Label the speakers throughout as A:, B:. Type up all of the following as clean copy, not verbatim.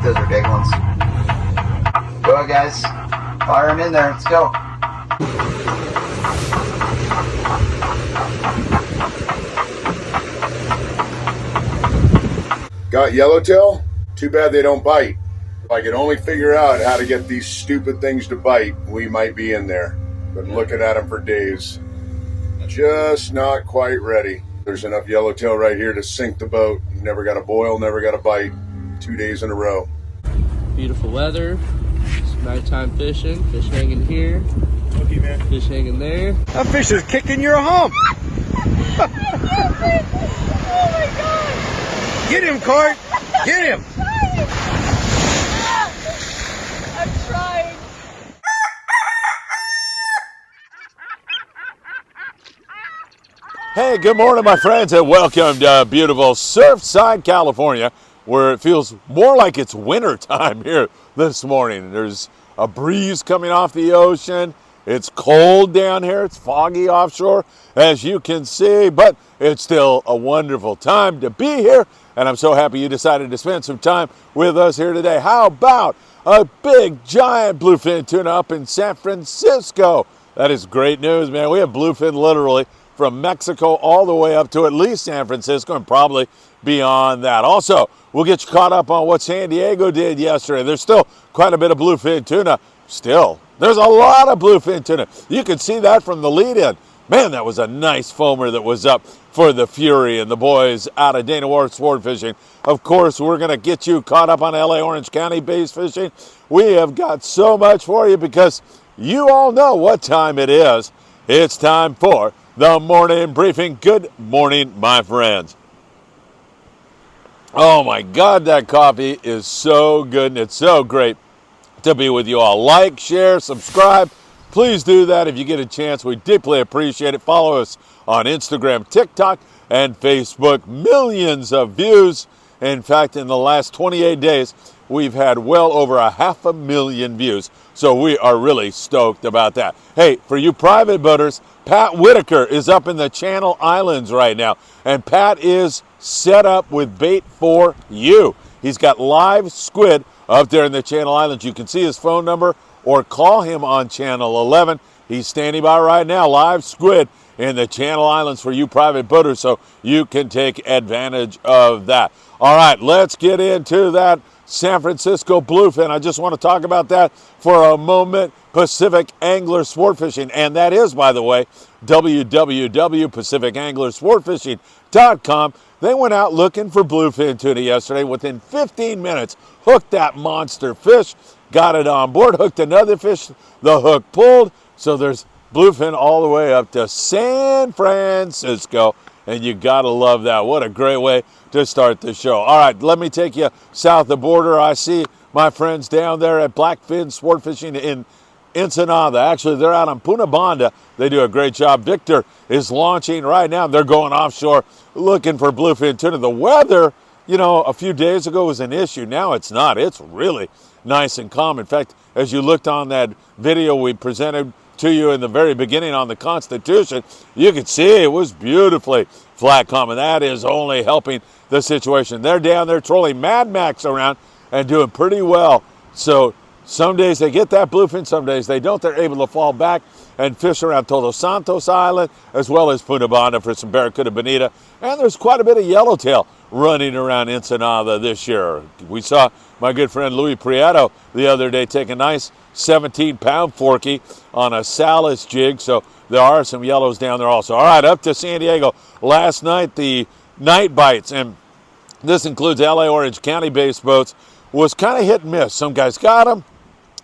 A: those are big ones. Go ahead, guys. Fire them in there. Let's go.
B: Got yellowtail? Too bad they don't bite. If I could only figure out how to get these stupid things to bite, we might be in there. Been looking at them for days. Just not quite ready. There's enough yellowtail right here to sink the boat. Never got a boil, never got a bite. 2 days in a row.
C: Beautiful weather. It's nighttime fishing. Fish hanging here.
B: Okay, man.
C: Fish hanging there.
D: That fish is kicking your hump.
E: Oh my god!
D: Get him, Cart. Get him.
E: I'm trying.
F: Hey, good morning, my friends, and welcome to beautiful Surfside, California, where it feels more like it's winter time here this morning. There's a breeze coming off the ocean. It's cold down here. It's foggy offshore, as you can see, but it's still a wonderful time to be here, and I'm so happy you decided to spend some time with us here today. How about a big, giant bluefin tuna up in San Francisco? That is great news, man. We have bluefin literally from Mexico all the way up to at least San Francisco and probably beyond that. Also, we'll get you caught up on what San Diego did yesterday. There's still quite a bit of bluefin tuna. There's a lot of bluefin tuna. You can see that from the lead-in. Man, that was a nice foamer that was up for the Fury and the boys out of Dana Wharf Sportfishing. Of course, we're going to get you caught up on LA Orange County bass fishing. We have got so much for you because you all know what time it is. It's time for the morning briefing. Good morning, my friends. Oh my God, that coffee is so good and it's so great to be with you all. Like, share, subscribe. Please do that if you get a chance. We deeply appreciate it. Follow us on Instagram, TikTok, and Facebook. Millions of views. In fact, in the last 28 days, we've had well over 500,000 views. So we are really stoked about that. Hey, for you private boaters, Pat Whitaker is up in the Channel Islands right now. And Pat is set up with bait for you. He's got live squid up there in the Channel Islands. You can see his phone number or call him on Channel 11. He's standing by right now, live squid in the Channel Islands for you private boaters, so you can take advantage of that. All right, let's get into that San Francisco bluefin. I just want to talk about that for a moment. Pacific Angler Sportfishing, and that is, by the way, www.pacificanglersportfishing.com. They went out looking for bluefin tuna yesterday. Within 15 minutes, hooked that monster fish, got it on board, hooked another fish, the hook pulled, so there's bluefin all the way up to San Francisco, and you gotta love that. What a great way to start the show. All right, let me take you south of the border. I see my friends down there at Blackfin Sportfishing in Ensenada. Actually, they're out on Punta Banda. They do a great job. Victor is launching right now. They're going offshore looking for bluefin tuna. The weather, a few days ago was an issue. Now it's not. It's really nice and calm. In fact, as you looked on that video we presented to you in the very beginning on the Constitution, you could see it was beautifully flat calm, and that is only helping the situation. They're down there trolling Mad Max around and doing pretty well. So some days they get that bluefin, some days they don't. They're able to fall back and fish around Todos Santos Island as well as Punta Banda for some Barracuda bonita. And there's quite a bit of yellowtail running around Ensenada this year. We saw my good friend Louis Prieto the other day take a nice 17-pound forky on a Salis jig, so there are some yellows down there also. All right, up to San Diego. Last night, the night bites, and this includes LA Orange County based boats, was kind of hit and miss. Some guys got them,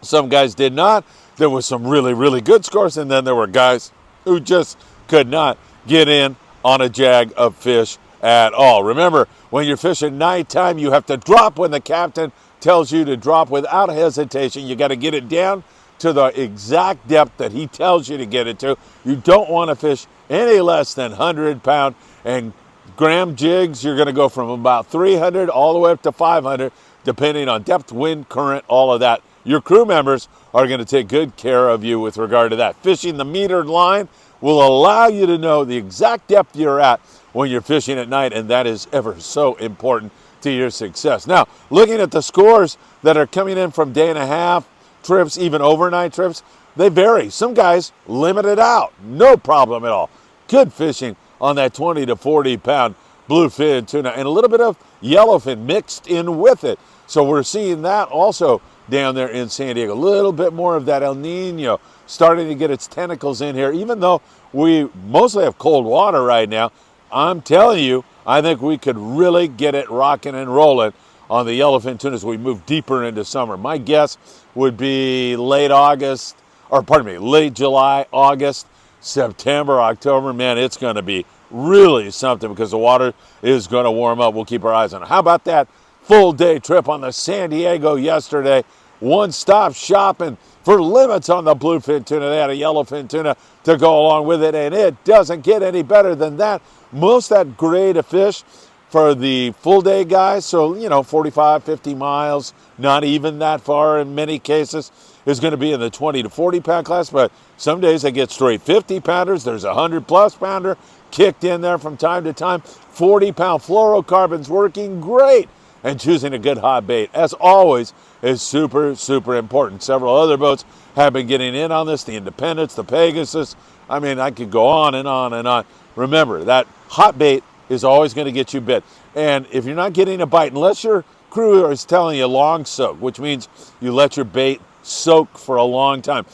F: some guys did not. There was some really, really good scores, and then there were guys who just could not get in on a jag of fish at all. Remember, when you're fishing nighttime, you have to drop when the captain tells you to drop without hesitation. You got to get it down to the exact depth that he tells you to get it to. You don't want to fish any less than 100-pound and gram jigs. You're going to go from about 300 all the way up to 500, depending on depth, wind, current, all of that. Your crew members are going to take good care of you with regard to that. Fishing the metered line will allow you to know the exact depth you're at when you're fishing at night, and that is ever so important to your success. Now, looking at the scores that are coming in from day and a half trips, even overnight trips, they vary. Some guys limit it out, no problem at all. Good fishing on that 20 to 40 pound bluefin tuna, and a little bit of yellowfin mixed in with it. So we're seeing that also down there in San Diego. A little bit more of that El Nino starting to get its tentacles in here. Even though we mostly have cold water right now, I'm telling you, I think we could really get it rocking and rolling on the yellowfin tuna as we move deeper into summer. My guess would be late July, August, September, October. Man, it's going to be really something because the water is going to warm up. We'll keep our eyes on it. How about that full day trip on the San Diego yesterday? One-stop shopping for limits on the bluefin tuna. They had a yellowfin tuna to go along with it, and it doesn't get any better than that. Most that grade of fish for the full day guys, so 45, 50 miles, not even that far in many cases, is going to be in the 20 to 40 pound class. But some days they get straight 50 pounders. There's a 100 plus pounder kicked in there from time to time. 40 pound fluorocarbons working great. And choosing a good hot bait, as always, is super, super important. Several other boats have been getting in on this, the Independence, the Pegasus. I mean, I could go on and on and on. Remember, that hot bait is always going to get you bit. And if you're not getting a bite, unless your crew is telling you long soak, which means you let your bait soak for a long time,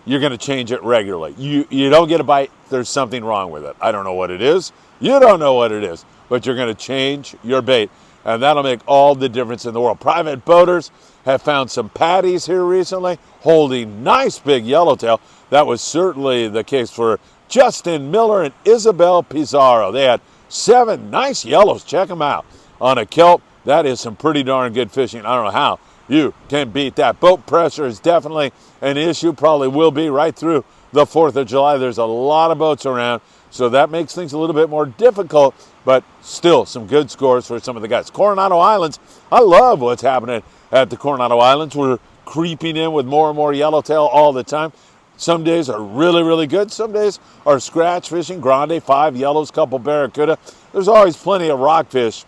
F: you're going to change it regularly. You don't get a bite, there's something wrong with it. I don't know what it is. You don't know what it is. But you're going to change your bait. And that'll make all the difference in the world. Private boaters have found some patties here recently holding nice big yellowtail. That was certainly the case for Justin Miller and Isabel Pizarro. They had 7 nice yellows. Check them out on a kelp. That is some pretty darn good fishing. I don't know how you can beat that. Boat pressure is definitely an issue, probably will be right through the 4th of July. There's a lot of boats around, so that makes things a little bit more difficult, but still some good scores for some of the guys. Coronado Islands, I love what's happening at the Coronado Islands. We're creeping in with more and more yellowtail all the time. Some days are really, really good. Some days are scratch fishing, grande, 5 yellows, couple barracuda. There's always plenty of rockfish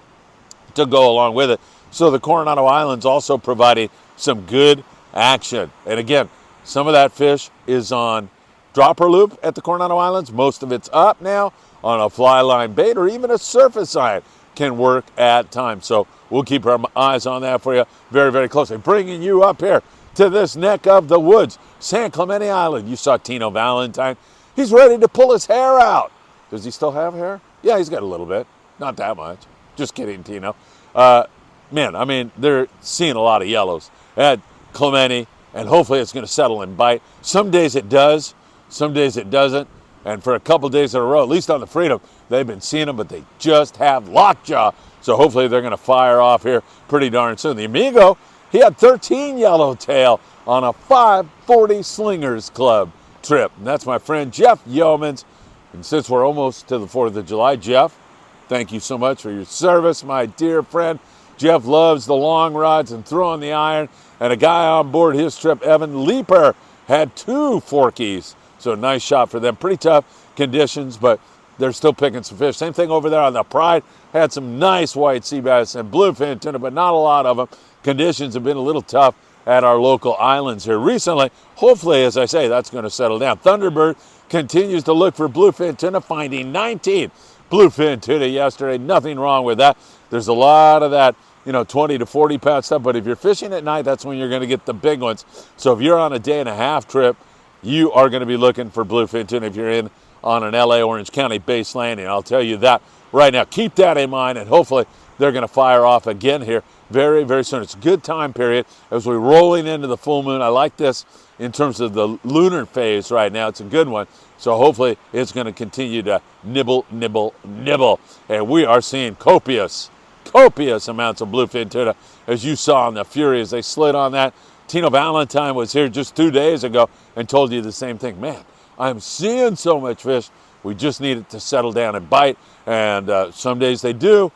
F: to go along with it. So the Coronado Islands also providing some good action. And again, some of that fish is on dropper loop at the Coronado Islands. Most of it's up now on a fly line bait, or even a surface line can work at times. So we'll keep our eyes on that for you very, very closely. Bringing you up here to this neck of the woods, San Clemente Island. You saw Tino Valentine. He's ready to pull his hair out. Does he still have hair? Yeah, he's got a little bit. Not that much. Just kidding, Tino. Man, I mean, they're seeing a lot of yellows at Clemente, and hopefully it's going to settle and bite. Some days it does. Some days it doesn't. And for a couple days in a row, at least on the Freedom, they've been seeing them, but they just have lockjaw. So hopefully they're going to fire off here pretty darn soon. The Amigo, he had 13 yellowtail on a 540 Slingers Club trip. And that's my friend Jeff Yeomans. And since we're almost to the 4th of July, Jeff, thank you so much for your service, my dear friend. Jeff loves the long rods and throwing the iron. And a guy on board his trip, Evan Leeper, had 2 forkies. So nice shot for them. Pretty tough conditions, but they're still picking some fish. Same thing over there on the Pride. Had some nice white sea bass and bluefin tuna, but not a lot of them. Conditions have been a little tough at our local islands here recently. Hopefully, as I say, that's going to settle down. Thunderbird continues to look for bluefin tuna, finding 19 bluefin tuna yesterday. Nothing wrong with that. There's a lot of that 20 to 40 pound stuff, but if you're fishing at night, that's when you're going to get the big ones. So if you're on a day and a half trip, you are going to be looking for bluefin tuna if you're in on an LA Orange County base landing. I'll tell you that right now. Keep that in mind, and hopefully they're going to fire off again here very, very soon. It's a good time period as we're rolling into the full moon. I like this in terms of the lunar phase right now. It's a good one. So hopefully it's going to continue to nibble, nibble, nibble. And we are seeing copious amounts of bluefin tuna, as you saw on the Fury as they slid on that. Tino Valentine was here just 2 days ago and told you the same thing. Man, I'm seeing so much fish. We just need it to settle down and bite. And some days they do.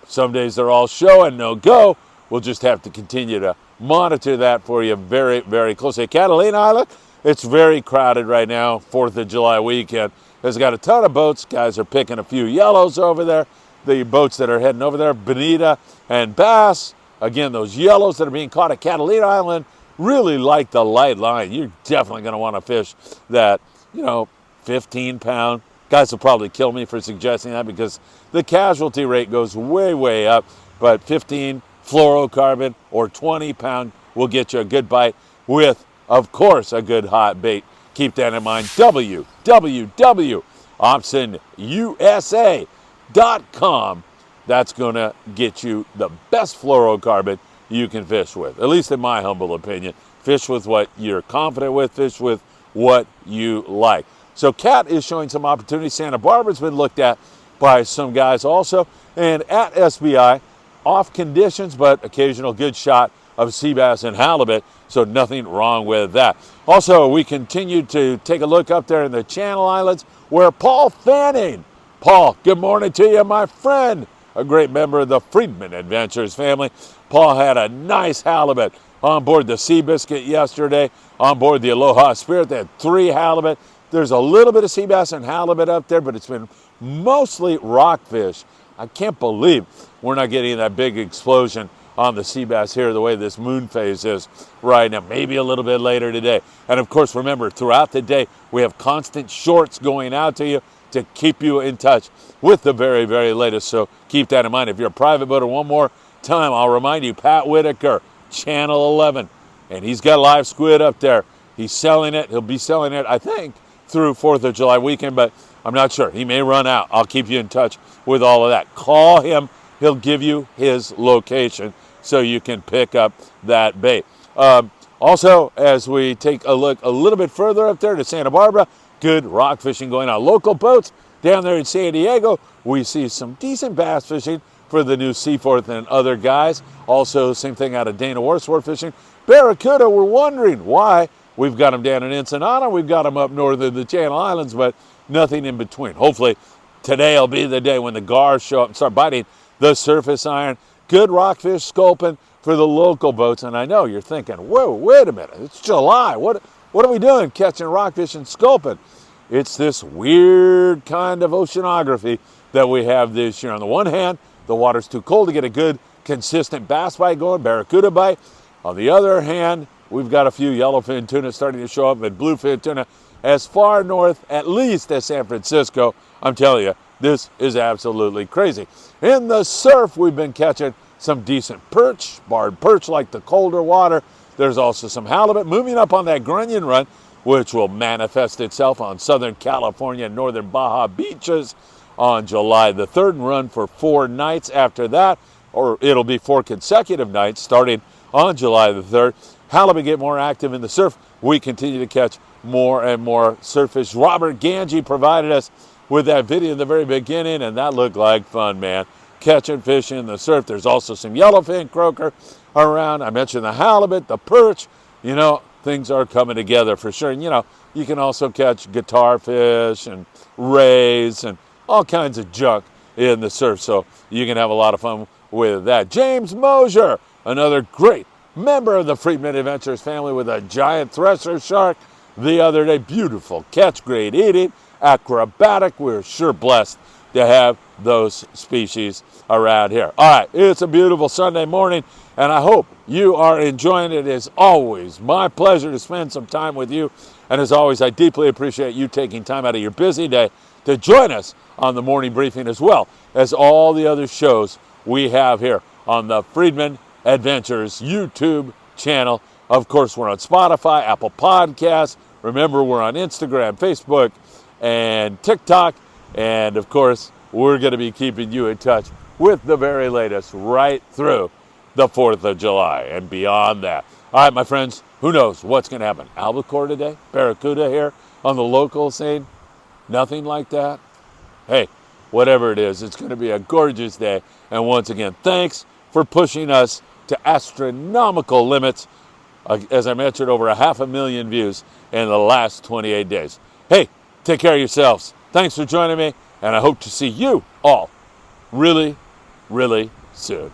F: Some days they're all show and no go. We'll just have to continue to monitor that for you very, very closely. Catalina Island, it's very crowded right now. 4th of July weekend. It's got a ton of boats. Guys are picking a few yellows over there. the boats that are heading over there, bonita and bass. Again, those yellows that are being caught at Catalina Island, really like the light line. You're definitely going to want to fish that, 15-pound. Guys will probably kill me for suggesting that because the casualty rate goes way, way up. But 15 fluorocarbon or 20-pound will get you a good bite with, of course, a good hot bait. Keep that in mind. www.optionusa.com. That's going to get you the best fluorocarbon you can fish with, at least in my humble opinion. Fish with what you're confident with, fish with what you like. So Cat is showing some opportunity. Santa Barbara's been looked at by some guys also. And at SBI, off conditions, but occasional good shot of sea bass and halibut, so nothing wrong with that. Also, we continue to take a look up there in the Channel Islands where Paul Fanning. Paul, good morning to you, my friend. A great member of the Friedman Adventures family. Paul had a nice halibut on board the Seabiscuit yesterday, on board the Aloha Spirit. They had 3 halibut. There's a little bit of sea bass and halibut up there, but it's been mostly rockfish. I can't believe we're not getting that big explosion on the sea bass here the way this moon phase is right now. Maybe a little bit later today. And of course, remember, throughout the day, we have constant shorts going out to you to keep you in touch with the very, very latest. So keep that in mind. If you're a private boater, one more time, I'll remind you, Pat Whitaker, Channel 11, and he's got live squid up there. He's selling it. He'll be selling it, I think, through 4th of July weekend, but I'm not sure. He may run out. I'll keep you in touch with all of that. Call him. He'll give you his location so you can pick up that bait. Also, as we take a look a little bit further up there to Santa Barbara, good rock fishing going on. Local boats down there in San Diego, we see some decent bass fishing for the new Seaforth and other guys. Also, same thing out of Dana War fishing. Barracuda, we're wondering why. We've got them down in Ensenada, we've got them up north of the Channel Islands, but nothing in between. Hopefully, today will be the day when the gars show up and start biting the surface iron. Good rockfish sculpin for the local boats. And I know you're thinking, whoa, wait a minute, it's July. What are we doing catching rockfish and sculpin? It's this weird kind of oceanography that we have this year. On the one hand, the water's too cold to get a good, consistent bass bite going, barracuda bite. On the other hand, we've got a few yellowfin tuna starting to show up, and bluefin tuna as far north, at least, as San Francisco. I'm telling you, this is absolutely crazy. In the surf, we've been catching some decent perch, barred perch like the colder water. There's also some halibut moving up on that grunion run, which will manifest itself on Southern California and Northern Baja beaches on July the 3rd and run for 4 nights after that, or it'll be 4 consecutive nights starting on July the 3rd. Halibut get more active in the surf. We continue to catch more and more surf fish. Robert Ganji provided us with that video in the very beginning, and that looked like fun, man. Catching fish in the surf. There's also some yellowfin croaker around. I mentioned the halibut, the perch. Things are coming together for sure. And, you can also catch guitar fish and rays and all kinds of junk in the surf. So you can have a lot of fun with that. James Mosier, another great member of the Friedman Adventures family with a giant thresher shark the other day. Beautiful catch, great eating, acrobatic. We're sure blessed to have those species around here. All right, it's a beautiful Sunday morning, and I hope you are enjoying it. It is always my pleasure to spend some time with you, and as always, I deeply appreciate you taking time out of your busy day to join us on the morning briefing, as well as all the other shows we have here on the Friedman Adventures YouTube channel. Of course, we're on Spotify, Apple Podcasts. Remember, we're on Instagram, Facebook, and TikTok. And of course, we're going to be keeping you in touch with the very latest right through the 4th of July and beyond that. All right, my friends, who knows what's going to happen? Albacore today? Barracuda here on the local scene? Nothing like that? Hey, whatever it is, it's going to be a gorgeous day. And once again, thanks for pushing us to astronomical limits. As I mentioned, over 500,000 views in the last 28 days. Hey, take care of yourselves. Thanks for joining me, and I hope to see you all really, really soon.